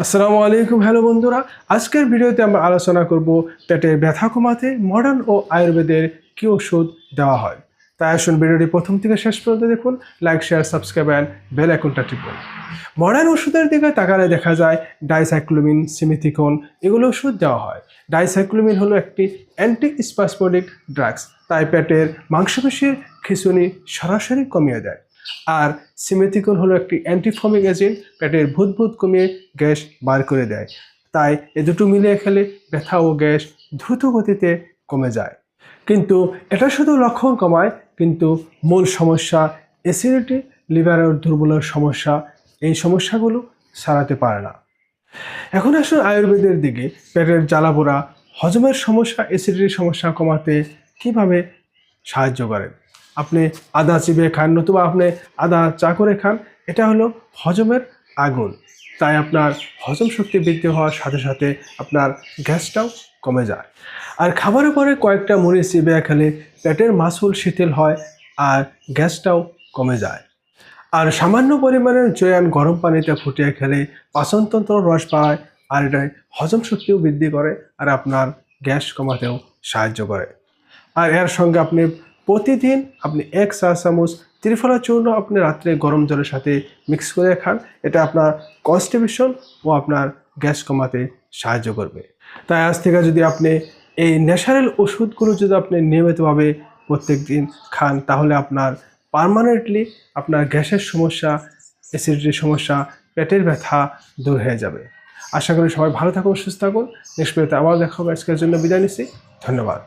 আসসালামু আলাইকুম। হ্যালো বন্ধুরা, আজকের ভিডিওতে আমরা আলোচনা করব পেটের ব্যথা কমাতে মডার্ন ও আয়ুর্বেদের কি ওষুধ দেওয়া হয়। তাই আসুন ভিডিওটি প্রথম থেকে শেষ পর্যন্ত দেখুন। Like, share, subscribe and bell আইকনটা টিপুন। মডার্ন ওষুধের দিকে তাকালে দেখা যায় ডাইসাইক্লোমিন, সিমিথিকন এগুলো ওষুধ দেওয়া হয়। ডাইসাইক্লোমিন হলো একটি অ্যান্টি স্পাসমোডিক ড্রাগস, তাই পেটের মাংসপেশির খিঁচুনি সরাসরি কমিয়ে দেয়। আর সিমেথিকন হলো একটি অ্যান্টিফমিক এজেন্ট, পেটের ভুত কমিয়ে গ্যাস বার করে দেয়। তাই এ দুটো মিলিয়ে খেলে ব্যথা ও গ্যাস দ্রুত গতিতে কমে যায়। কিন্তু এটা শুধু লক্ষণ কমায়, কিন্তু মূল সমস্যা অ্যাসিডিটি, লিভারের দুর্বলের সমস্যা, এই সমস্যাগুলো সারাতে পারে না। এখন আসুন আয়ুর্বেদের দিকে। পেটের জ্বালাপোড়া, হজমের সমস্যা, অ্যাসিডিটির সমস্যা কমাতে কিভাবে সাহায্য করে। আপনি আদা চিবিয়ে খান, নতুবা আপনি আদা চা করে খান, এটা হলো হজমের আগুন। তাই আপনার হজম শক্তি বৃদ্ধি হওয়ার সাথে সাথে আপনার গ্যাসটাও কমে যায়। আর খাবারের পরে কয়েকটা মরিচ চিবিয়ে খেলে পেটের মাসুল শিথিল হয় আর গ্যাসটাও কমে যায়। আর সামান্য পরিমাণের জয়ান গরম পানিতে ফুটিয়ে খেলে পাচনতন্ত্র রস বাড়ায়, আর এটা হজম শক্তিও বৃদ্ধি করে আর আপনার গ্যাস কমাতেও সাহায্য করে। আর এর সঙ্গে আপনি প্রতিদিন আপনি 1 চা চামচ ত্রিফলা চূর্ণ আপনি রাত্রে গরম জলের সাথে মিক্স করে খান। এটা আপনার কনস্টিপেশন ও আপনার গ্যাস কমাতে সাহায্য করবে। তাই আজ থেকে যদি আপনি এই ন্যাচারাল ওষুধগুলো যদি আপনি নিয়মিতভাবে প্রত্যেক দিন খান, তাহলে আপনার পার্মানেন্টলি আপনার গ্যাসের সমস্যা, অ্যাসিডিটির সমস্যা, পেটের ব্যথা দূর হয়ে যাবে। আশা করি সবাই ভালো থাকুন, সুস্থ থাকুন। নেক্সট ভিডিওতে আবার দেখা হবে। আজকের জন্য বিদায় নিচ্ছি। ধন্যবাদ।